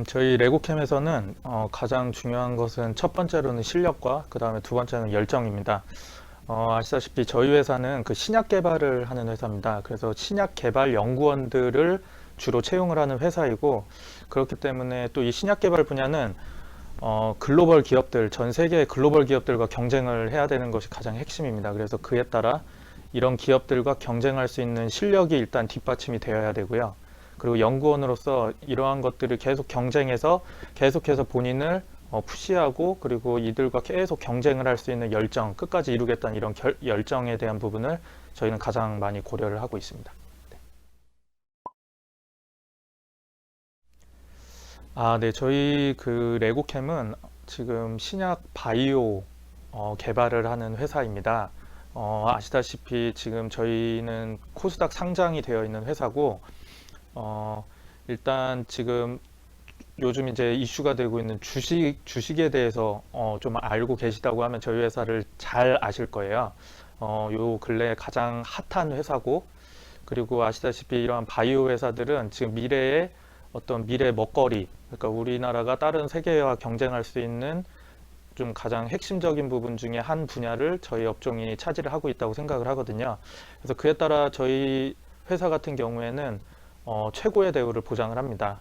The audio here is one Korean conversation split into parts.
저희 레고캠에서는 가장 중요한 것은 첫 번째로는 실력과 그 다음에 두 번째는 열정입니다. 아시다시피 저희 회사는 그 신약 개발을 하는 회사입니다. 그래서 신약 개발 연구원들을 주로 채용을 하는 회사이고, 그렇기 때문에 또 이 신약 개발 분야는 글로벌 기업들, 전 세계의 글로벌 기업들과 경쟁을 해야 되는 것이 가장 핵심입니다. 그래서 그에 따라 이런 기업들과 경쟁할 수 있는 실력이 일단 뒷받침이 되어야 되고요. 그리고 연구원으로서 이러한 것들을 계속 경쟁해서 계속해서 본인을 푸시하고, 그리고 이들과 계속 경쟁을 할 수 있는 열정, 끝까지 이루겠다는 이런 열정에 대한 부분을 저희는 가장 많이 고려를 하고 있습니다. 네, 저희 그 레고캠은 지금 신약 바이오 개발을 하는 회사입니다. 아시다시피 지금 저희는 코스닥 상장이 되어 있는 회사고, 어, 일단 지금 요즘 이제 이슈가 되고 있는 주식에 대해서 좀 알고 계시다고 하면 저희 회사를 잘 아실 거예요. 요 근래 가장 핫한 회사고, 그리고 아시다시피 이러한 바이오 회사들은 지금 미래의 어떤 미래 먹거리, 그러니까 우리나라가 다른 세계와 경쟁할 수 있는 좀 가장 핵심적인 부분 중에 한 분야를 저희 업종이 차지를 하고 있다고 생각을 하거든요. 그래서 그에 따라 저희 회사 같은 경우에는 최고의 대우를 보장을 합니다.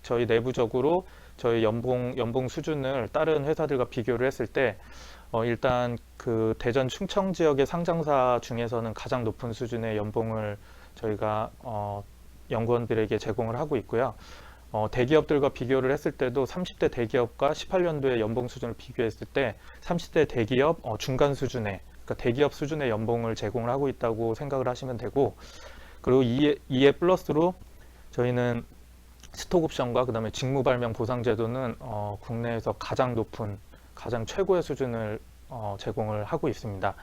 저희 내부적으로 저희 연봉 수준을 다른 회사들과 비교를 했을 때 일단 그 대전 충청 지역의 상장사 중에서는 가장 높은 수준의 연봉을 저희가 연구원들에게 제공을 하고 있고요. 대기업들과 비교를 했을 때도 30대 대기업과 18년도의 연봉 수준을 비교했을 때 30대 대기업 중간 수준의, 그러니까 대기업 수준의 연봉을 제공을 하고 있다고 생각을 하시면 되고, 그리고 이에 플러스로 저희는 스톡 옵션과 그다음에 직무 발명 보상 제도는 국내에서 가장 높은, 가장 최고의 수준을 제공을 하고 있습니다.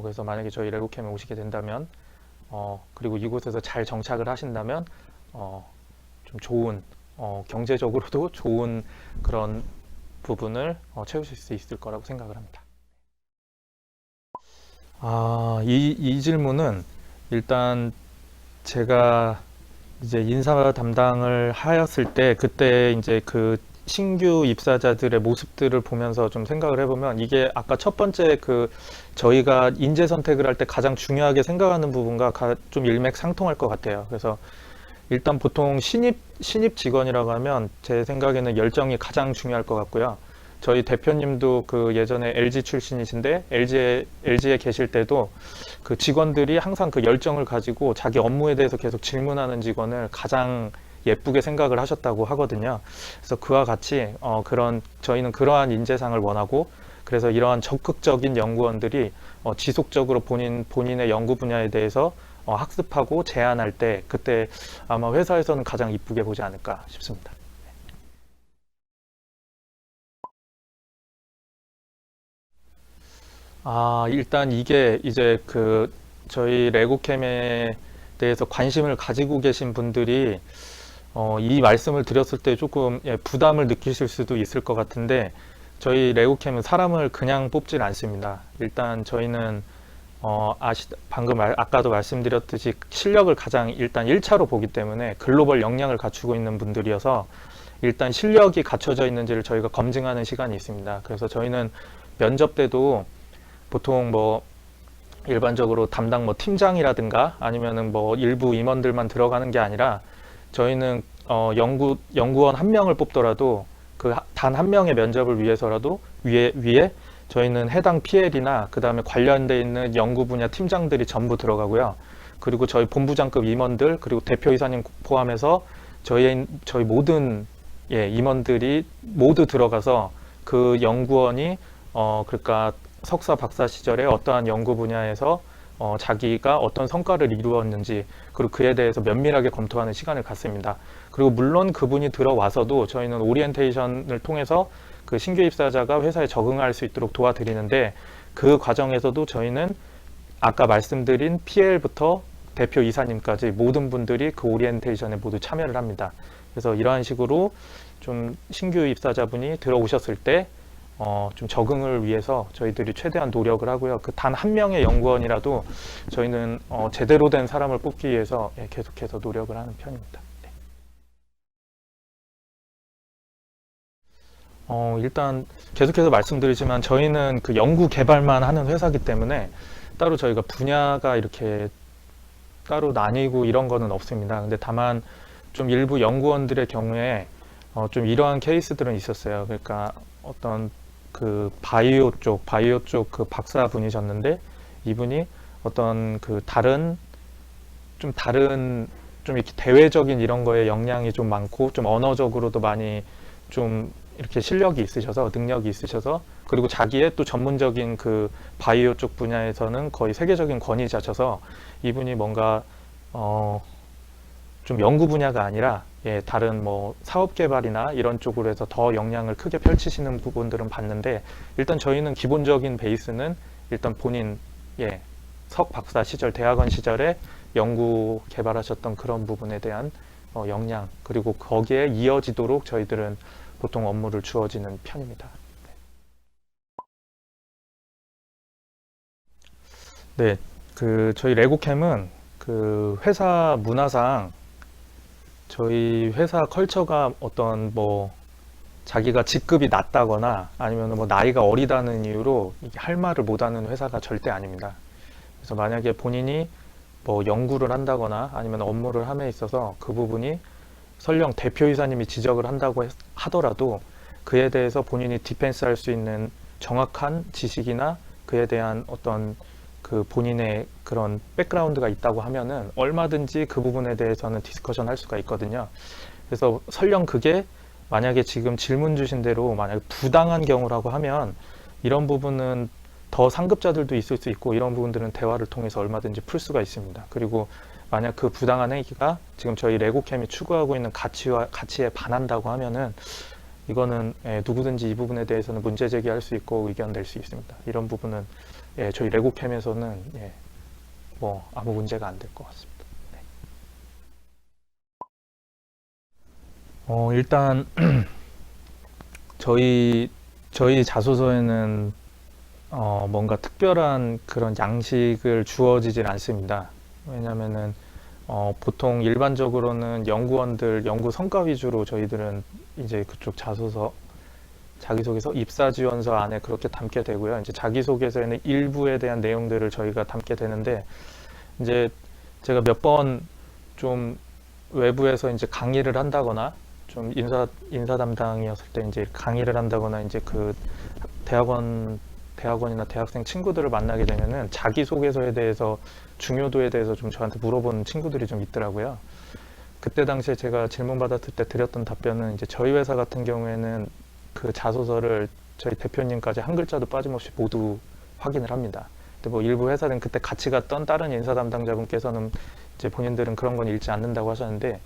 그래서 만약에 저희 레고캠에 오시게 된다면, 그리고 이곳에서 잘 정착을 하신다면 좀 좋은, 경제적으로도 좋은 그런 부분을 채우실 수 있을 거라고 생각을 합니다. 이 질문은 일단 제가 이제 인사 담당을 하였을 때 그때 이제 그 신규 입사자들의 모습들을 보면서 좀 생각을 해보면, 이게 아까 첫 번째 그 저희가 인재 선택을 할 때 가장 중요하게 생각하는 부분과 좀 일맥상통할 것 같아요. 그래서 일단 보통 신입 직원이라고 하면 제 생각에는 열정이 가장 중요할 것 같고요. 저희 대표님도 그 예전에 LG 출신이신데 LG에 계실 때도 그 직원들이 항상 그 열정을 가지고 자기 업무에 대해서 계속 질문하는 직원을 가장 예쁘게 생각을 하셨다고 하거든요. 그래서 그와 같이 그런 저희는 그러한 인재상을 원하고, 그래서 이러한 적극적인 연구원들이 지속적으로 본인의 연구 분야에 대해서 학습하고 제안할 때, 그때 아마 회사에서는 가장 이쁘게 보지 않을까 싶습니다. 일단 이게 이제 그 저희 레고캠에 대해서 관심을 가지고 계신 분들이 이 말씀을 드렸을 때 조금 부담을 느끼실 수도 있을 것 같은데, 저희 레고캠은 사람을 그냥 뽑질 않습니다. 일단 저희는 아까도 말씀드렸듯이 실력을 가장 일단 1차로 보기 때문에 글로벌 역량을 갖추고 있는 분들이어서 일단 실력이 갖춰져 있는지를 저희가 검증하는 시간이 있습니다. 그래서 저희는 면접 때도 보통 뭐 일반적으로 담당 뭐 팀장이라든가 아니면은 뭐 일부 임원들만 들어가는 게 아니라, 저희는 연구원 한 명을 뽑더라도 그 단 한 명의 면접을 위해서라도 위에 저희는 해당 PL이나 그 다음에 관련돼 있는 연구 분야 팀장들이 전부 들어가고요. 그리고 저희 본부장급 임원들, 그리고 대표이사님 포함해서 저희 모든 임원들이 모두 들어가서 그 연구원이 그러니까 석사 박사 시절에 어떠한 연구 분야에서 자기가 어떤 성과를 이루었는지, 그리고 그에 대해서 면밀하게 검토하는 시간을 갖습니다. 그리고 물론 그분이 들어와서도 저희는 오리엔테이션을 통해서 그 신규 입사자가 회사에 적응할 수 있도록 도와드리는데, 그 과정에서도 저희는 아까 말씀드린 PL부터 대표 이사님까지 모든 분들이 그 오리엔테이션에 모두 참여를 합니다. 그래서 이러한 식으로 좀 신규 입사자분이 들어오셨을 때 좀 적응을 위해서 저희들이 최대한 노력을 하고요. 그 단 한 명의 연구원이라도 저희는 제대로 된 사람을 뽑기 위해서 계속해서 노력을 하는 편입니다. 일단 계속해서 말씀드리지만 저희는 그 연구 개발만 하는 회사이기 때문에 따로 저희가 분야가 이렇게 따로 나뉘고 이런 거는 없습니다. 근데 다만 좀 일부 연구원들의 경우에 좀 이러한 케이스들은 있었어요. 그러니까 어떤 그 바이오 쪽 그 박사분이셨는데 이분이 어떤 그 다른 좀 이렇게 대외적인 이런 거에 역량이 좀 많고 좀 언어적으로도 많이 좀 이렇게 실력이 있으셔서 능력이 있으셔서 그리고 자기의 또 전문적인 그 바이오 쪽 분야에서는 거의 세계적인 권위자셔서 이분이 뭔가 좀 연구 분야가 아니라 다른 뭐 사업 개발이나 이런 쪽으로 해서 더 역량을 크게 펼치시는 부분들은 봤는데 일단 저희는 기본적인 베이스는 일단 본인 석 박사 시절 대학원 시절에 연구 개발하셨던 그런 부분에 대한 역량 그리고 거기에 이어지도록 저희들은 보통 업무를 주어지는 편입니다. 네, 그 저희 레고캠은 그 회사 문화상 저희 회사 컬처가 어떤 뭐 자기가 직급이 낮다거나 아니면 뭐 나이가 어리다는 이유로 이게 할 말을 못하는 회사가 절대 아닙니다. 그래서 만약에 본인이 뭐 연구를 한다거나 아니면 업무를 함에 있어서 그 부분이 설령 대표이사님이 지적을 한다고 하더라도 그에 대해서 본인이 디펜스 할 수 있는 정확한 지식이나 그에 대한 어떤 그 본인의 그런 백그라운드가 있다고 하면은 얼마든지 그 부분에 대해서는 디스커션 할 수가 있거든요. 그래서 설령 그게 만약에 지금 질문 주신 대로 만약에 부당한 경우라고 하면 이런 부분은 더 상급자들도 있을 수 있고 이런 부분들은 대화를 통해서 얼마든지 풀 수가 있습니다. 그리고 만약 그 부당한 행위가 지금 저희 레고캠이 추구하고 있는 가치에 반한다고 하면은 이거는 누구든지 이 부분에 대해서는 문제 제기할 수 있고 의견 낼 수 있습니다. 이런 부분은 저희 레고캠에서는 뭐 아무 문제가 안 될 것 같습니다. 네. 일단 저희 자소서에는 뭔가 특별한 그런 양식을 주어지질 않습니다. 왜냐면은 보통 일반적으로는 연구원들 연구 성과 위주로 저희들은 이제 그쪽 자소서 자기소개서 입사지원서 안에 그렇게 담게 되고요. 이제 자기소개서에는 일부에 대한 내용들을 저희가 담게 되는데 이제 제가 몇 번 좀 외부에서 이제 강의를 한다거나 좀 인사 담당이었을 때 이제 강의를 한다거나 이제 그 대학원이나 대학생 친구들을 만나게 되면은 자기소개서에 대해서 중요도에 대해서 좀 저한테 물어보는 친구들이 좀 있더라고요. 그때 당시에 제가 질문 받았을 때 드렸던 답변은 이제 저희 회사 같은 경우에는 그 자소서를 저희 대표님까지 한 글자도 빠짐없이 모두 확인을 합니다. 근데 뭐 일부 회사는 그때 같이 갔던 다른 인사 담당자분께서는 이제 본인들은 그런 건 읽지 않는다고 하셨는데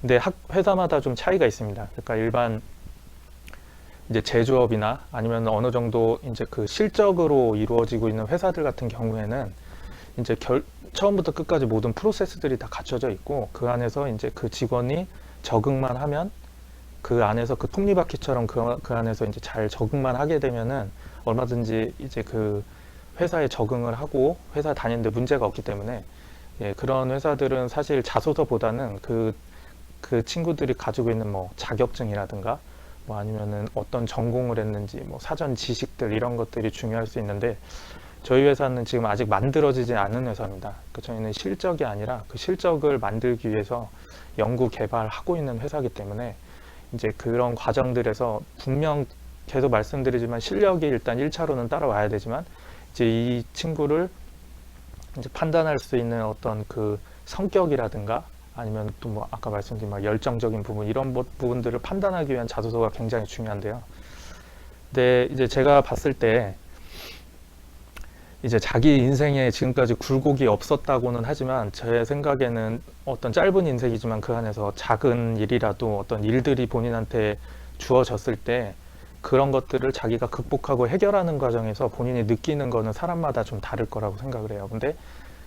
근데 회사마다 좀 차이가 있습니다. 그러니까 일반 이제 제조업이나 아니면 어느 정도 이제 그 실적으로 이루어지고 있는 회사들 같은 경우에는 이제 처음부터 끝까지 모든 프로세스들이 다 갖춰져 있고 그 안에서 이제 그 직원이 적응만 하면 그 안에서 그 톱니바퀴처럼 그 안에서 이제 잘 적응만 하게 되면은 얼마든지 이제 그 회사에 적응을 하고 회사 다니는데 문제가 없기 때문에 그런 회사들은 사실 자소서보다는 그 친구들이 가지고 있는 뭐 자격증이라든가 뭐 아니면은 어떤 전공을 했는지 뭐 사전 지식들 이런 것들이 중요할 수 있는데 저희 회사는 지금 아직 만들어지지 않은 회사입니다. 저희는 실적이 아니라 그 실적을 만들기 위해서 연구 개발하고 있는 회사이기 때문에 이제 그런 과정들에서 분명 계속 말씀드리지만 실력이 일단 1차로는 따라와야 되지만 이제 이 친구를 이제 판단할 수 있는 어떤 그 성격이라든가 아니면 또 뭐 아까 말씀드린 막 열정적인 부분 이런 부분들을 판단하기 위한 자소서가 굉장히 중요한데요. 근데 이제 제가 봤을 때 이제 자기 인생에 지금까지 굴곡이 없었다고는 하지만 제 생각에는 어떤 짧은 인생이지만 그 안에서 작은 일이라도 어떤 일들이 본인한테 주어졌을 때 그런 것들을 자기가 극복하고 해결하는 과정에서 본인이 느끼는 거는 사람마다 좀 다를 거라고 생각을 해요. 근데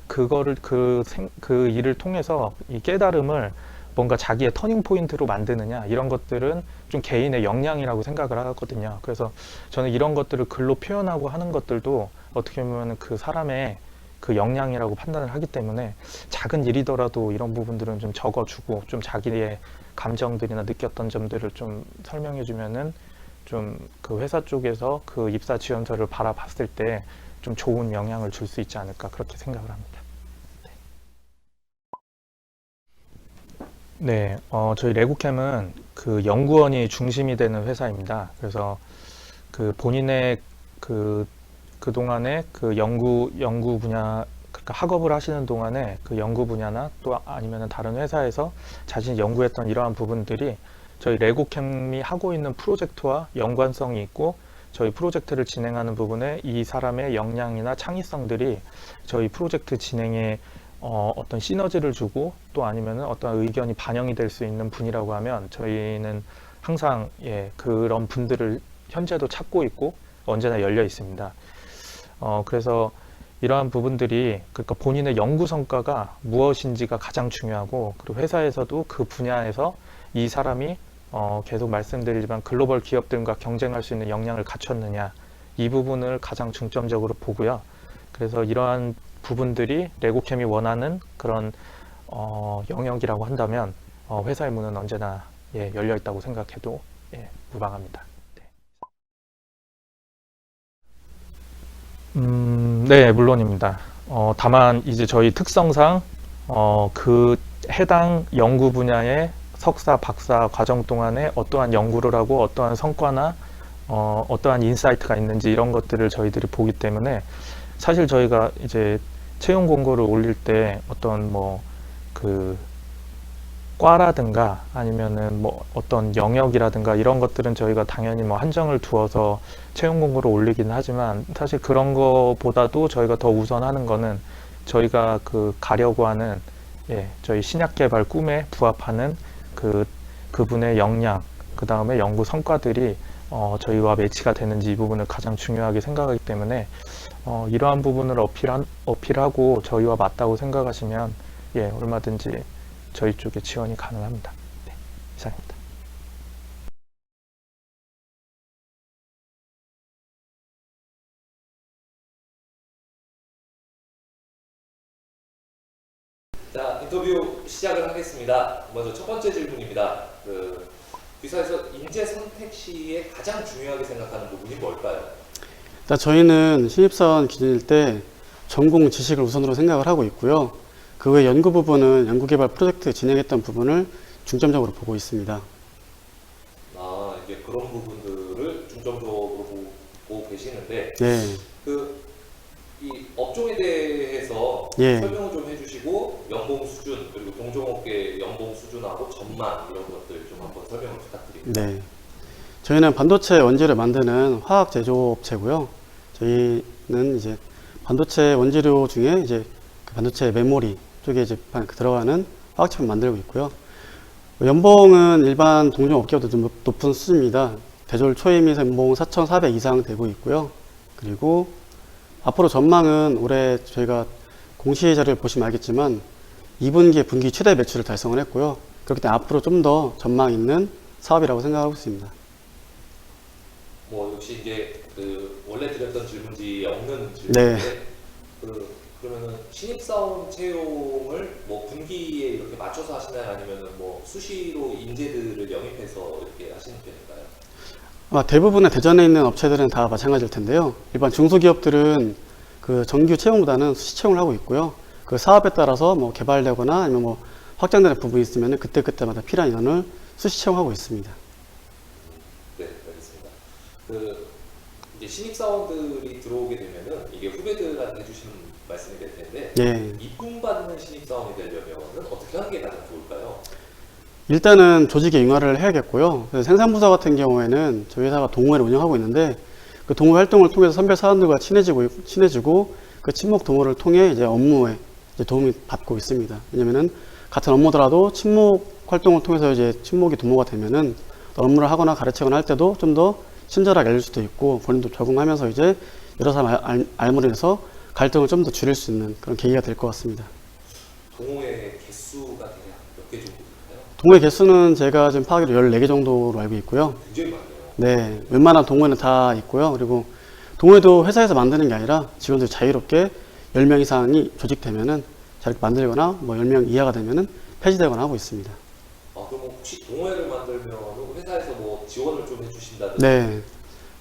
그거를 그 일을 통해서 이 깨달음을 뭔가 자기의 터닝 포인트로 만드느냐 이런 것들은 좀 개인의 역량이라고 생각을 하거든요. 그래서 저는 이런 것들을 글로 표현하고 하는 것들도 어떻게 보면 그 사람의 그 역량이라고 판단을 하기 때문에 작은 일이더라도 이런 부분들은 좀 적어주고 좀 자기의 감정들이나 느꼈던 점들을 좀 설명해 주면은 좀 그 회사 쪽에서 그 입사 지원서를 바라봤을 때 좀 좋은 영향을 줄 수 있지 않을까 그렇게 생각을 합니다. 네, 저희 레고캠은 그 연구원이 중심이 되는 회사입니다. 그래서 그 본인의 그 그동안에 그 연구 분야, 그러니까 학업을 하시는 동안에 그 연구 분야나 또 아니면 다른 회사에서 자신이 연구했던 이러한 부분들이 저희 레고캠이 하고 있는 프로젝트와 연관성이 있고, 저희 프로젝트를 진행하는 부분에 이 사람의 역량이나 창의성들이 저희 프로젝트 진행에 어떤 시너지를 주고 또 아니면은 어떤 의견이 반영이 될 수 있는 분이라고 하면 저희는 항상 그런 분들을 현재도 찾고 있고 언제나 열려 있습니다. 그래서 이러한 부분들이, 그러니까 본인의 연구 성과가 무엇인지가 가장 중요하고, 그리고 회사에서도 그 분야에서 이 사람이 계속 말씀드리지만 글로벌 기업들과 경쟁할 수 있는 역량을 갖췄느냐, 이 부분을 가장 중점적으로 보고요. 그래서 이러한 부분들이 레고캠이 원하는 그런 영역이라고 한다면 회사의 문은 언제나 열려 있다고 생각해도 무방합니다. 네, 물론입니다. 다만 이제 저희 특성상 그 해당 연구 분야의 석사, 박사 과정 동안에 어떠한 연구를 하고 어떠한 성과나 어떠한 인사이트가 있는지 이런 것들을 저희들이 보기 때문에, 사실 저희가 이제 채용 공고를 올릴 때 어떤 그 과라든가 아니면은 어떤 영역이라든가 이런 것들은 저희가 당연히 한정을 두어서 채용 공고를 올리기는 하지만, 사실 그런 거보다도 저희가 더 우선하는 거는 저희가 그 가려고 하는 저희 신약 개발 꿈에 부합하는 그분의 역량, 그 다음에 연구 성과들이 저희와 매치가 되는지, 이 부분을 가장 중요하게 생각하기 때문에 이러한 부분을 어필하고 저희와 맞다고 생각하시면 얼마든지 저희 쪽에 지원이 가능합니다. 네, 이상입니다. 자, 인터뷰 시작을 하겠습니다. 먼저 첫 번째 질문입니다. 회사에서 인재 선택 시에 가장 중요하게 생각하는 부분이 뭘까요? 일단 저희는 신입사원 기준일 때 전공 지식을 우선으로 생각을 하고 있고요. 그 외 연구 부분은 연구개발 프로젝트 진행했던 부분을 중점적으로 보고 있습니다. 이제 그런 부분들을 중점적으로 보고 계시는데, 네. 이 업종에 대해서 설명을 좀 해주시고, 연봉 수준, 그리고 동종업계 연봉 수준하고 전망 이런 것들 좀 한번 설명을 부탁드립니다. 네. 저희는 반도체 원재료 만드는 화학 제조업체고요. 저희는 이제 반도체 원재료 중에 이제 그 반도체 메모리 쪽에 이제 들어가는 화학 제품 만들고 있고요. 연봉은 일반 동종업계보다 좀 높은 수준입니다. 대졸 초임이 연봉 4,400 이상 되고 있고요. 그리고 앞으로 전망은 올해 저희가 공시 자료를 보시면 알겠지만 2분기에 분기 최대 매출을 달성을 했고요. 그렇기 때문에 앞으로 좀 더 전망 있는 사업이라고 생각하고 있습니다. 역시 이제 원래 드렸던 질문지에 없는 질문인데, 네. 그러면은 신입사원 채용을 분기에 이렇게 맞춰서 하시나요? 아니면은 수시로 인재들을 영입해서 이렇게 하시는 편인가요? 대부분의 대전에 있는 업체들은 다 마찬가지일 텐데요. 일반 중소기업들은 그 정규 채용보다는 수시 채용을 하고 있고요. 그 사업에 따라서 개발되거나 아니면 확장되는 부분이 있으면 그때그때마다 필요한 인원을 수시 채용하고 있습니다. 네, 알겠습니다. 이제 신입사원들이 들어오게 되면은 이게 후배들한테 해주시는 말씀이 될 텐데, 이쁨받는 신입사원이 되려면은 어떻게 하는 게 가장 좋을까요? 일단은 조직의 융화를 해야겠고요. 그래서 생산부서 같은 경우에는 저희 회사가 동호회를 운영하고 있는데, 그 동호회 활동을 통해서 선배 사원들과 친해지고 그 친목 동호를 통해 이제 업무에 이제 도움이 받고 있습니다. 왜냐면은 같은 업무더라도 친목 활동을 통해서 이제 친목이 도모가 되면은 업무를 하거나 가르치거나 할 때도 좀 더 친절하게 알릴 수도 있고, 본인도 적응하면서 이제 여러 사람 알므로 해서 갈등을 좀 더 줄일 수 있는 그런 계기가 될 것 같습니다. 동호회 개수가 대략 몇 개 정도 될까요? 동호회 개수는 제가 지금 파악으로 14개 정도로 알고 있고요. 굉장히 많네요. 네, 웬만한 동호회는 다 있고요. 그리고 동호회도 회사에서 만드는 게 아니라 직원들이 자유롭게 10명 이상이 조직되면은 자유롭게 만들거나 10명 이하가 되면은 폐지되거나 하고 있습니다. 그럼 혹시 동호회를 만들면 회사에서 지원을 좀 해주신다든지. 네.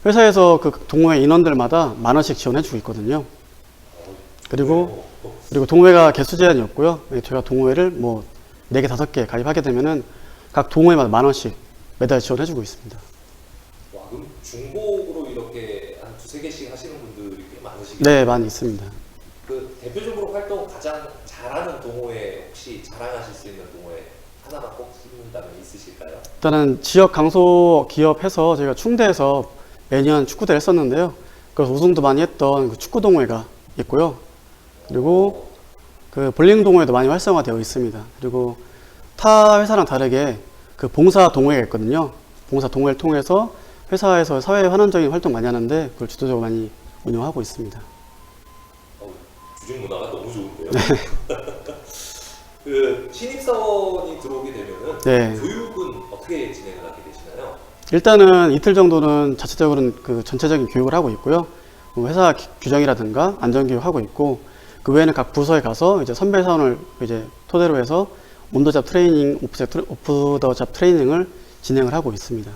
회사에서 그 동호회 인원들마다 10,000원씩 지원해주고 있거든요. 그리고 동호회가 개수 제한이 없고요. 제가 동호회를 뭐 4개, 5개 가입하게 되면은 각 동호회마다 10,000원씩 매달 지원해주고 있습니다. 와, 그럼 중복으로 이렇게 한 2-3개씩 하시는 분들이 꽤 많으시겠네요. 네, 많이 있습니다. 그 대표적으로 활동 가장 잘하는 동호회 혹시 자랑하실 수 있는 동호회 하나만 꼭 꼽는다면 있으실까요? 일단은 지역 강소 기업해서 저희가 충대에서 매년 축구대를 했었는데요. 그래서 우승도 많이 했던 그 축구 동호회가 있고요. 그리고 그 볼링 동호회도 많이 활성화되어 있습니다. 그리고 타 회사랑 다르게 그 봉사 동호회가 있거든요. 봉사 동호회를 통해서 회사에서 사회 환원적인 활동 많이 하는데 그걸 주도적으로 많이 운영하고 있습니다. 조직 문화가 너무 좋은데요. 그 신입사원이 들어오게 되면은 네. 교육은 어떻게 진행을 하게 되시나요? 일단은 이틀 정도는 자체적으로는 그 전체적인 교육을 하고 있고요. 뭐 회사 규정이라든가 안전교육 하고 있고, 그 외에는 각 부서에 가서 이제 선배 사원을 이제 토대로 해서 온더잡 트레이닝, 오프 더 잡 트레이닝을 진행을 하고 있습니다.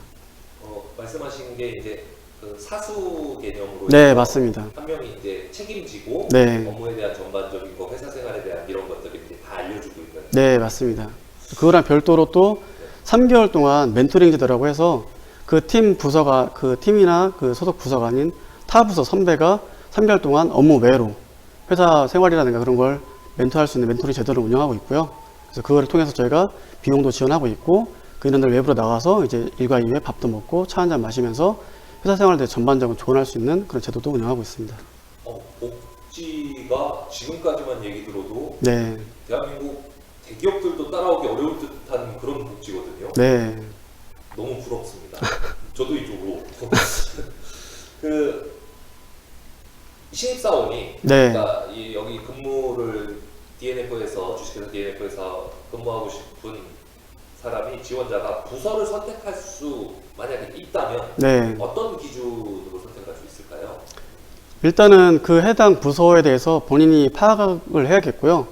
말씀하신 게 이제 그 사수 개념으로 네, 해서 맞습니다. 한 명이 이제 책임지고 네. 업무에 대한 전반적인 거, 회사 생활에 대한 이런 것들을 이제 다 알려주고 있는. 네, 맞습니다. 그거랑 별도로 또 3개월 동안 멘토링 제도라고 해서 그 팀 부서가, 그 팀이나 그 소속 부서가 아닌 타 부서 선배가 3개월 동안 업무 외로 회사 생활이라든가 그런 걸 멘토할 수 있는 멘토링 제도를 운영하고 있고요. 그래서 그거를 통해서 저희가 비용도 지원하고 있고, 그 인원들 외부로 나가서 이제 일과 이후에 밥도 먹고 차 한잔 마시면서 회사 생활에 대해 전반적으로 조언할 수 있는 그런 제도도 운영하고 있습니다. 복지가 지금까지만 얘기 들어도 네. 대한민국 대기업들도 따라오기 어려울 듯한 그런 복지거든요. 네. 너무 부럽습니다. 저도 이쪽으로. 그 신입사원이 네. 그러니까 여기 근무를 DNF에서 주식회사 DNF에서 근무하고 싶은 사람이 지원자가 부서를 선택할 수 만약에 있다면 네. 어떤 기준으로 선택할 수 있을까요? 일단은 그 해당 부서에 대해서 본인이 파악을 해야겠고요.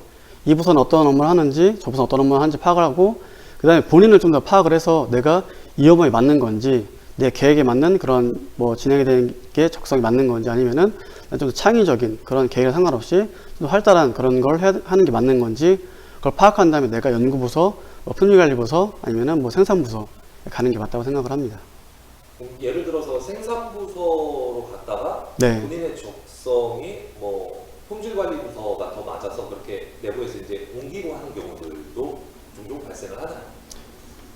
이 부서는 어떤 업무를 하는지, 저 부서는 어떤 업무를 하는지 파악을 하고, 그 다음에 본인을 좀 더 파악을 해서 내가 이 업무에 맞는 건지, 내 계획에 맞는 그런 뭐 진행이 되는 게 적성이 맞는 건지, 아니면은 좀 더 창의적인 그런 계획에 상관없이 좀 활달한 그런 걸 하는 게 맞는 건지, 그걸 파악한 다음에 내가 연구부서, 뭐 품질관리부서, 아니면은 뭐 생산부서 가는 게 맞다고 생각을 합니다. 그럼 예를 들어서 생산부서로 갔다가 네. 본인의 적성이 뭐 품질관리부서가 더 맞아서 그렇게 내부에서 이제 옮기고 하는 경우들도 종종 발생을 하나요?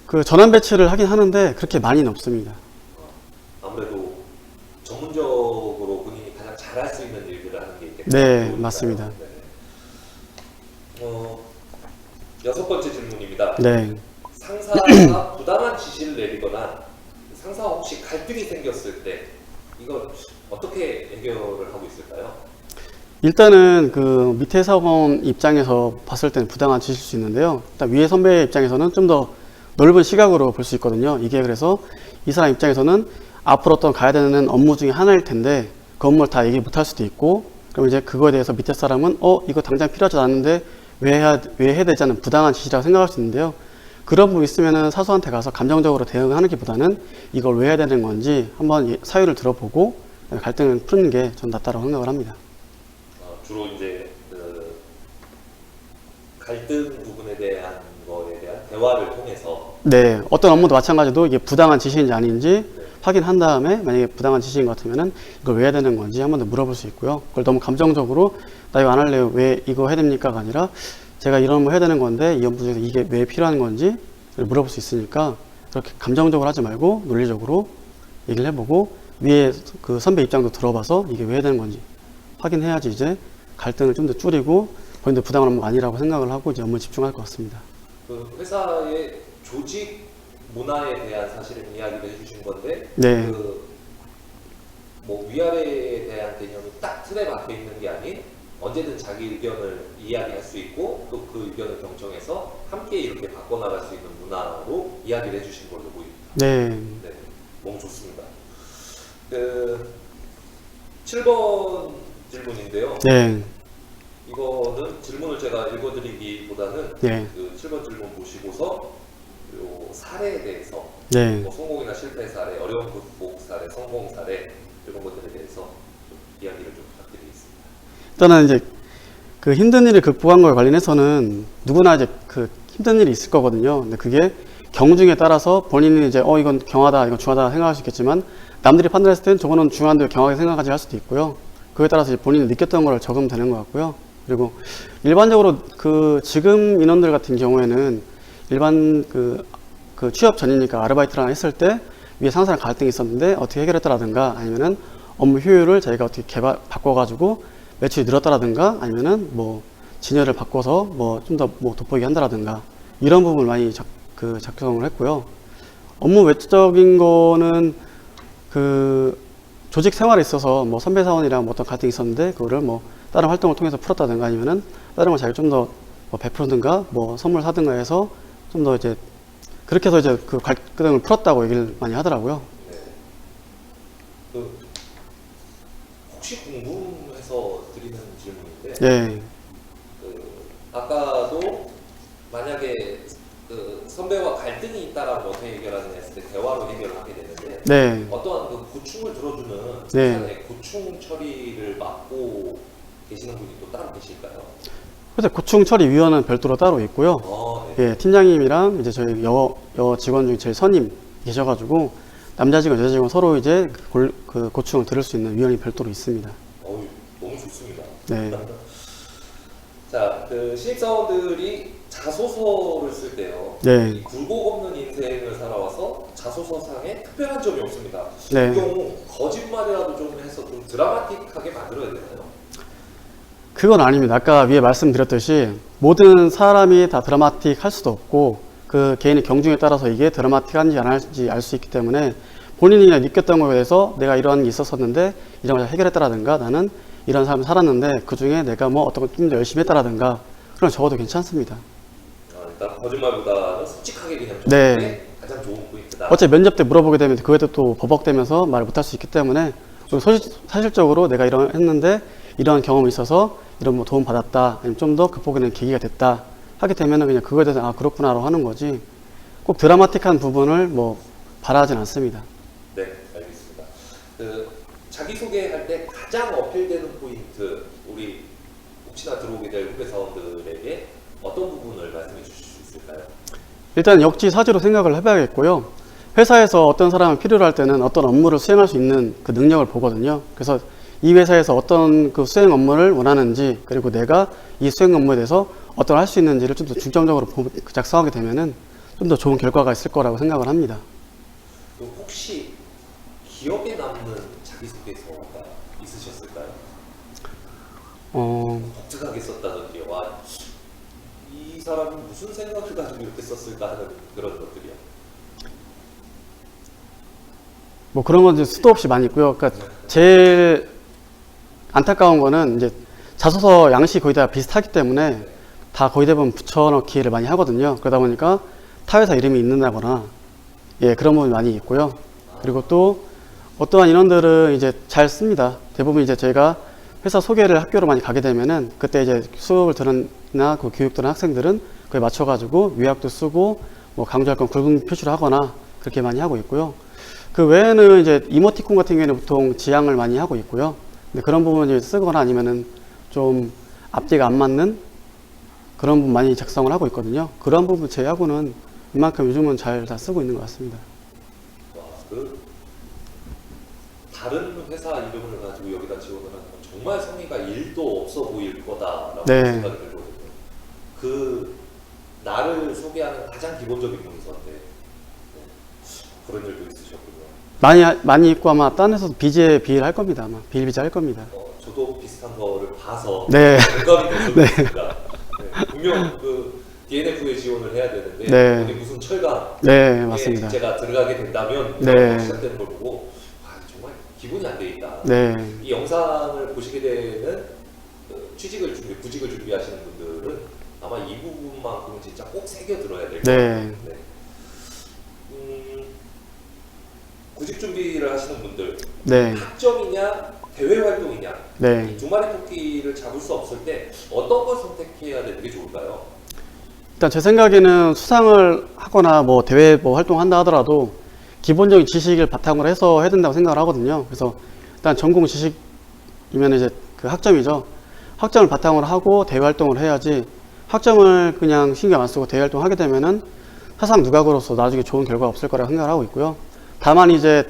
그 전환 배치를 하긴 하는데 그렇게 많이는 없습니다. 아무래도 전문적으로 본인이 가장 잘할 수 있는 일들을 하는 게 있겠죠. 네, 맞습니다. 네. 6번째 질문입니다. 네. 상사가 부당한 지시를 내리거나 상사와 혹시 갈등이 생겼을 때 이걸 어떻게 해결을 하고 있을까요? 일단은 그 밑에 사원 입장에서 봤을 때는 부당한 지시일 수 있는데요. 일단 위에 선배 입장에서는 좀 더 넓은 시각으로 볼 수 있거든요. 이게 그래서 이 사람 입장에서는 앞으로 어떤 가야 되는 업무 중에 하나일 텐데 그 업무를 다 얘기 못 할 수도 있고, 그럼 이제 그거에 대해서 밑에 사람은 이거 당장 필요하지 않은데 왜 해야 되지 않은 부당한 지시라고 생각할 수 있는데요. 그런 부분이 있으면은 사수한테 가서 감정적으로 대응하는 게보다는 이걸 왜 해야 되는 건지 한번 사유를 들어보고 갈등을 푸는 게 전 낫다고 생각을 합니다. 주로 이제 그 갈등 부분에 대한 거에 대한 대화를 통해서. 네, 어떤 업무도 마찬가지로 이게 부당한 지시인지 아닌지 확인한 다음에 만약에 부당한 지시인 것 같으면은 이걸 왜 해야 되는 건지 한 번 더 물어볼 수 있고요. 그걸 너무 감정적으로 나 이거 안 할래요, 왜 이거 해야 됩니까가 아니라 제가 이런 업무 해야 되는 건데 이 업무 중에서 이게 왜 필요한 건지 물어볼 수 있으니까 그렇게 감정적으로 하지 말고 논리적으로 얘기를 해보고 위에 그 선배 입장도 들어봐서 이게 왜 해야 되는 건지 확인해야지 이제 갈등을 좀 더 줄이고 본인도 부당한 업무가 아니라고 생각을 하고 이제 업무에 집중할 것 같습니다. 그 회사의 조직 문화에 대한 사실은 이야기를 해주신 건데, 네. 뭐 위아래에 대한 개념이 딱 틀에 박혀 있는 게 아닌 언제든 자기 의견을 이야기할 수 있고 또 그 의견을 경청해서 함께 이렇게 바꿔나갈 수 있는 문화로 이야기를 해주신 걸로 보입니다. 네. 네, 너무 좋습니다. 그 7번 질문인데요. 네. 이거는 질문을 제가 읽어드리기보다는 네. 그 7번 질문 보시고서 요 사례에 대해서 네. 뭐 성공이나 실패 사례, 어려운 극복 사례, 성공 사례 이런 것들에 대해서 좀 이야기를 좀 부탁드리겠습니다. 일단은 이제 그 힘든 일을 극복한 거에 관련해서는 누구나 이제 그 힘든 일이 있을 거거든요. 근데 그게 경중에 따라서 본인이 이제 이건 경하다, 이건 중하다 생각할 수 있겠지만 남들이 판단했을 땐 저거는 중한데 경하게 생각하지 할 수도 있고요. 그에 따라서 이제 본인이 느꼈던 걸 적으면 되는 것 같고요. 그리고 일반적으로 그 지금 인원들 같은 경우에는 일반 그 취업 전이니까 아르바이트를 했을 때 위에 상사랑 갈등이 있었는데 어떻게 해결했다라든가 아니면은 업무 효율을 자기가 어떻게 바꿔가지고 매출이 늘었다라든가 아니면은 뭐 진열을 바꿔서 뭐 좀 더 뭐 돋보이게 한다라든가 이런 부분을 많이 작성을 했고요. 업무 외적인 거는 그 조직 생활에 있어서 뭐 선배 사원이랑 뭐 어떤 갈등이 있었는데 그거를 뭐 다른 활동을 통해서 풀었다든가 아니면은 다른 걸 자기가 좀 더 뭐 베푸든가 뭐 선물 사든가 해서 좀 더 이제 그렇게 해서 이제 그 갈등을 풀었다고 얘기를 많이 하더라고요. 네. 그 혹시 궁금해서 드리는 질문인데, 예. 그 아까도 만약에 그 선배와 갈등이 있다라고 어떻게 해결하느냐 했을 때 대화로 해결을 하게 되는데, 네. 어떠한 그 고충을 들어주는 네. 회사의 고충 처리를 맡고 계시는 분이 또 따로 계실까요? 그래서 고충 처리 위원은 별도로 따로 있고요. 네. 예, 팀장님이랑 이제 저희 여 직원 중에 제일 선임 계셔가지고 남자 직원, 여자 직원 서로 이제 그 고충을 들을 수 있는 위원이 별도로 있습니다. 너무 좋습니다. 네. 자, 그 신입사원들이 자소서를 쓸 때요. 네. 이 굴곡 없는 인생을 살아와서 자소서상에 특별한 점이 없습니다. 네. 이 경우 거짓말이라도 좀 해서 좀 드라마틱하게 만들어야 되나요? 그건 아닙니다. 아까 위에 말씀드렸듯이 모든 사람이 다 드라마틱 할 수도 없고 그 개인의 경중에 따라서 이게 드라마틱한지 안 할지 알 수 있기 때문에 본인이 그냥 느꼈던 거에 대해서 내가 이런 게 있었었는데 이런 걸 해결했다라든가 나는 이런 삶을 살았는데 그 중에 내가 뭐 어떤 걸 좀 더 열심히 했다라든가 그럼 적어도 괜찮습니다. 일단 거짓말보다는 솔직하게 그냥 네. 적는 게 가장 좋은 포인트다. 어차피 면접 때 물어보게 되면 그거에 또 버벅대면서 말을 못 할 수 있기 때문에 사실적으로 내가 이런 했는데 이런 경험이 있어서 이런 뭐 도움 받았다 아니면 좀 더 극복에 대한 계기가 됐다 하게 되면은 그냥 그거에 대해서 아 그렇구나라고 하는 거지 꼭 드라마틱한 부분을 뭐 바라진 않습니다. 네, 알겠습니다. 그 자기소개할 때 가장 어필되는 포인트, 우리 혹시나 들어오게 될 후배 사원들에게 어떤 부분을 말씀해 주실 수 있을까요? 일단 역지사지로 생각을 해봐야겠고요. 회사에서 어떤 사람을 필요로 할 때는 어떤 업무를 수행할 수 있는 그 능력을 보거든요. 그래서 이 회사에서 어떤 그 수행 업무를 원하는지 그리고 내가 이 수행 업무에 대해서 어떤 할 수 있는지를 좀 더 중점적으로 작성하게 되면은 좀 더 좋은 결과가 있을 거라고 생각을 합니다. 혹시 기억에 남는 자기소개서가 있으셨을까요? 독특하게 썼다든지 이 사람은 무슨 생각을 가지고 이렇게 썼을까 하는 그런 것들이요. 뭐 그런 건 이제 수도 없이 많이 있고요. 그러니까 제일 안타까운 거는 이제 자소서 양식이 거의 다 비슷하기 때문에 다 거의 대부분 붙여넣기를 많이 하거든요. 그러다 보니까 타 회사 이름이 있는다거나 예 그런 부분이 많이 있고요. 그리고 또 어떠한 인원들은 이제 잘 씁니다. 대부분 이제 저희가 회사 소개를 학교로 많이 가게 되면은 그때 이제 수업을 들은나 그 교육 들은 학생들은 그에 맞춰가지고 위약도 쓰고 뭐 강조할 건 굵은 표시를 하거나 그렇게 많이 하고 있고요. 그 외에는 이제 이모티콘 같은 경우에는 보통 지향을 많이 하고 있고요. 근데 그런 부분을 쓰거나 아니면은 좀 앞뒤가 안 맞는 그런 부분 많이 작성을 하고 있거든요. 그런 부분 제외하고는 이만큼 요즘은 잘 다 쓰고 있는 것 같습니다. 다른 회사 이름을 가지고 여기다 지원을 하는 건 정말 성의가 1도 없어 보일 거다라고 네. 생각이 들거든요. 그 나를 소개하는 가장 기본적인 문서인데 그런 일도 있으셨군요. 많이 있고 아마 딴 데서도 비일 할 겁니다. 아마 비일비재 할 겁니다. 저도 비슷한 거를 봐서 네. 공감이 돼서 있습니다. 네. 분명 그 DNF에 지원을 해야 되는데 네. 여기 무슨 철강 네, 맞습니다. 제가 들어가게 된다면 네. 시작되는 걸 보고 정말 기분이 안 돼 있다. 네. 이 영상을 보시게 되는 구직을 준비하시는 분들은 아마 이 부분만큼은 진짜 꼭 새겨 들어야 될 것 같아요. 네. 구직 준비를 하시는 분들, 네. 학점이냐 대외 활동이냐, 네. 이 두 마리 토끼를 잡을 수 없을 때 어떤 걸 선택해야 되는 게 좋을까요? 일단 제 생각에는 수상을 하거나 뭐 대회 뭐 활동한다 하더라도 기본적인 지식을 바탕으로 해서 해야 된다고 생각을 하거든요. 그래서 일단 전공 지식이면 이제 그 학점이죠. 학점을 바탕으로 하고 대외 활동을 해야지 학점을 그냥 신경 안 쓰고 대외 활동 하게 되면은 사상 누각으로서 나중에 좋은 결과가 없을 거라고 생각을 하고 있고요. 다만 이제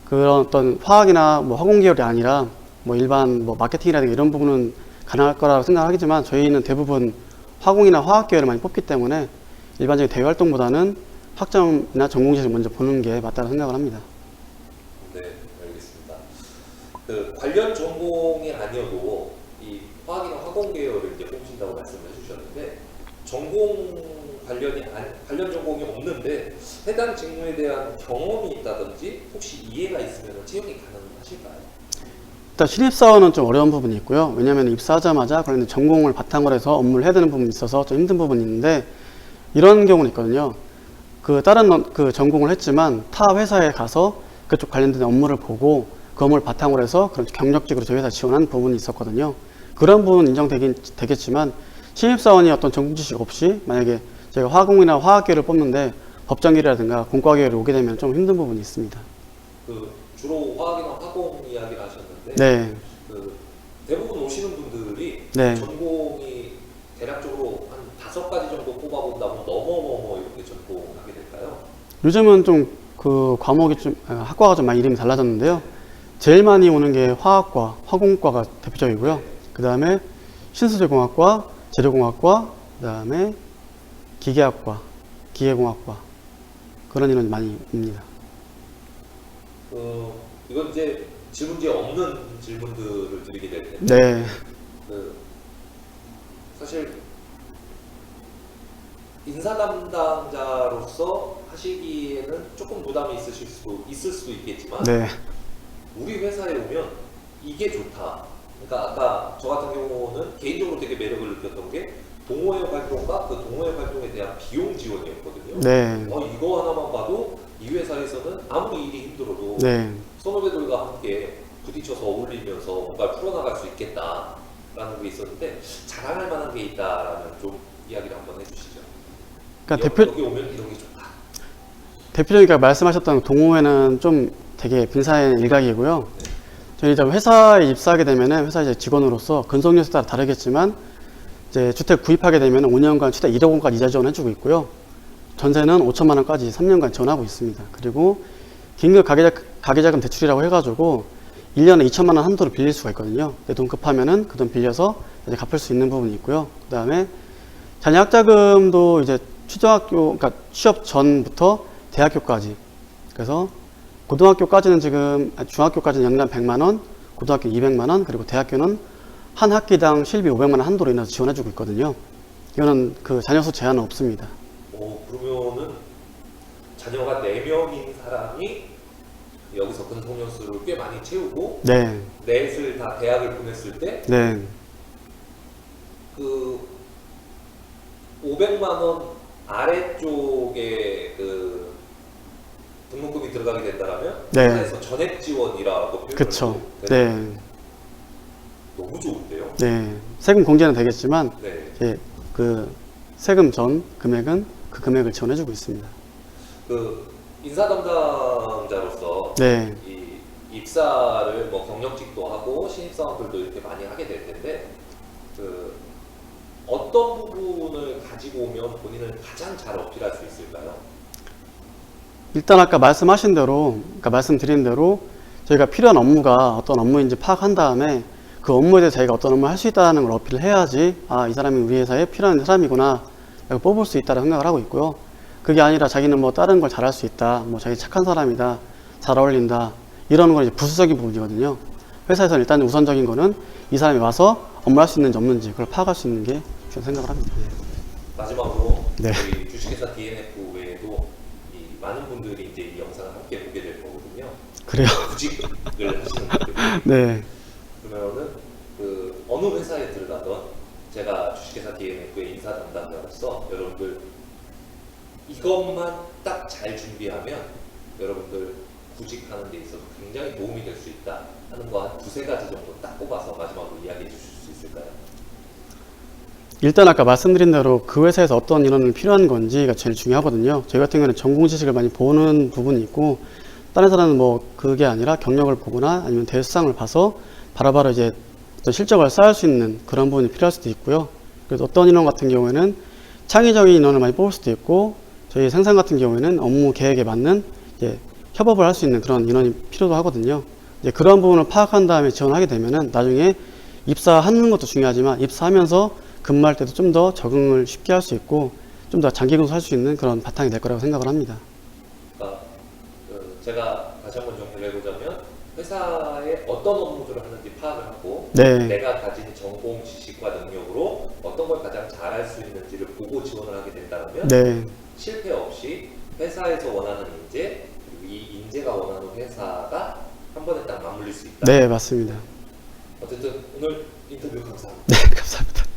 그런 어떤 화학이나 뭐 화공 계열이 아니라 뭐 일반 뭐 마케팅이라든가 이런 부분은 가능할 거라고 생각하겠지만 저희는 대부분 화공이나 화학 계열을 많이 뽑기 때문에 일반적인 대외 활동보다는 학점이나 전공 지식을 먼저 보는 게 맞다고 생각을 합니다. 네, 알겠습니다. 그 관련 전공이 아니어도 이 화학이나 화공 계열을 이제 뽑으신다고 말씀을 해주셨는데 관련 전공이 없는데 해당 직무에 대한 경험이 있다든지 혹시 이해가 있으면 채용이 가능하실까요? 일단 신입사원은 좀 어려운 부분이 있고요. 왜냐하면 입사하자마자 그런 전공을 바탕으로 해서 업무를 해야 되는 부분이 있어서 좀 힘든 부분이 있는데 이런 경우는 있거든요. 그 다른 그 전공을 했지만 타 회사에 가서 그쪽 관련된 업무를 보고 그 업무를 바탕으로 해서 그런 경력직으로 저희 회사 지원한 부분이 있었거든요. 그런 부분은 인정되겠지만 신입사원이 어떤 전공 지식 없이 만약에 제가 화공이나 화학계열을 뽑는데 법정계열이라든가 공과계열이 오게 되면 좀 힘든 부분이 있습니다. 그 주로 화학이나 화공 이야기를 하셨는데 네. 그 대부분 오시는 분들이 네. 전공이 대략적으로 한 5가지 정도 뽑아본다면 너무 이렇게 전공하게 될까요? 요즘은 좀 그 과목이 좀 학과가 좀 많이 이름이 달라졌는데요. 제일 많이 오는 게 화학과, 화공과가 대표적이고요. 그 다음에 신소재공학과, 재료공학과, 그 다음에 기계학과, 기계공학과 그런 인원이 많이 옵니다. 이건 이제 질문지에 없는 질문들을 드리게 될 텐데 네. 사실 인사 담당자로서 하시기에는 조금 부담이 있을 수 있겠지만 네. 우리 회사에 오면 이게 좋다. 그러니까 아까 저 같은 경우는 개인적으로 되게 매력을 느꼈던 게 동호회 활동과 그 동호회 활동에 대한 비용 지원이었거든요. 네. 이거 하나만 봐도 이 회사에서는 아무리 일이 힘들어도 네. 선후배들과 함께 부딪혀서 어울리면서 뭔가를 풀어나갈 수 있겠다라는 게 있었는데 자랑할 만한 게 있다라면 좀 이야기를 한번 해주시죠. 그러니까 여기 오면 이런 게 좋다. 대표적인 말씀하셨던 동호회는 좀 되게 빙산의 일각이고요. 저희 이제 회사에 입사하게 되면은 회사 이제 직원으로서 근속연수에 따라 다르겠지만 이제 주택 구입하게 되면 5년간 최대 1억 원까지 이자 지원해주고 있고요. 전세는 5천만 원까지 3년간 지원하고 있습니다. 그리고 긴급 가계자금 대출이라고 해가지고 1년에 2천만 원 한도로 빌릴 수가 있거든요. 내 돈 급하면은 그 돈 빌려서 이제 갚을 수 있는 부분이 있고요. 그 다음에 자녀 학자금도 이제 그러니까 취업 전부터 대학교까지. 그래서 고등학교까지는 중학교까지는 연간 100만 원, 고등학교 200만 원, 그리고 대학교는 한 학기당 실비 500만 원 한도로 인해서 지원해주고 있거든요. 이거는 그 자녀 수 제한은 없습니다. 그러면은 자녀가 4명인 사람이 여기서 근속연수를 꽤 많이 채우고 네. 넷을 다 대학을 보냈을 때 네. 그 500만 원 아래쪽에 그 등록금이 들어가게 된다면 네. 회사에서 전액 지원이라고 표현을 그쵸. 해도 되나요? 네. 너무 좋은데요. 네. 세금 공제는 되겠지만 네. 이제 그 세금 전 금액은 그 금액을 지원해주고 있습니다. 그 인사 담당자로서 네. 이 입사를 뭐 경력직도 하고 신입사원들도 이렇게 많이 하게 될 텐데 그 어떤 부분을 가지고 오면 본인을 가장 잘 어필할 수 있을까요? 일단 아까 말씀하신 대로, 그러니까 말씀드린 대로 저희가 필요한 업무가 어떤 업무인지 파악한 다음에 그 업무에 대해서 자기가 어떤 업무를 할 수 있다는 걸 어필을 해야지 이 사람이 우리 회사에 필요한 사람이구나 라고 뽑을 수 있다고 생각을 하고 있고요. 그게 아니라 자기는 뭐 다른 걸 잘할 수 있다, 뭐 자기 착한 사람이다, 잘 어울린다 이런 건 이제 부수적인 부분이거든요. 회사에서는 일단 우선적인 거는 이 사람이 와서 업무를 할 수 있는지 없는지 그걸 파악할 수 있는 게 저는 생각을 합니다. 마지막으로 네. 저희 주식회사 DNF 외에도 이 많은 분들이 이제 이 영상을 함께 보게 될 거거든요. 그래요? 구직을 하시는 분들. 네. 그러면은 그 어느 회사에 들어가던 제가 주식회사 DNF의 인사 담당자로서 여러분들 이것만 딱 잘 준비하면 여러분들 구직하는 데 있어서 굉장히 도움이 될 수 있다 하는 거 한 2-3가지 정도 딱 뽑아서 마지막으로 이야기해 주실 수 있을까요? 일단 아까 말씀드린 대로 그 회사에서 어떤 인원이 필요한 건지가 제일 중요하거든요. 저희 같은 경우는 전공 지식을 많이 보는 부분이 있고, 다른 사람은 뭐 그게 아니라 경력을 보거나 아니면 대수상을 봐서 바로바로 이제 어떤 실적을 쌓을 수 있는 그런 부분이 필요할 수도 있고요. 그래서 어떤 인원 같은 경우에는 창의적인 인원을 많이 뽑을 수도 있고, 저희 생산 같은 경우에는 업무 계획에 맞는 이제 협업을 할 수 있는 그런 인원이 필요도 하거든요. 이제 그런 부분을 파악한 다음에 지원하게 되면은 나중에 입사하는 것도 중요하지만 입사하면서 근무할 때도 좀 더 적응을 쉽게 할 수 있고 좀 더 장기 근무할 수 있는 그런 바탕이 될 거라고 생각을 합니다. 그러니까 제가 다시 한번 정리를 해보자면 회사에 어떤 업무들을 하는지 파악을 하고 네. 내가 가진 전공 지식과 능력으로 어떤 걸 가장 잘할 수 있는지를 보고 지원을 하게 된다면 네. 실패 없이 회사에서 원하는 인재 그리고 이 인재가 원하는 회사가 한 번에 딱 맞물릴 수 있다. 네, 맞습니다. 어쨌든 오늘 인터뷰 감사합니다. 네, 감사합니다.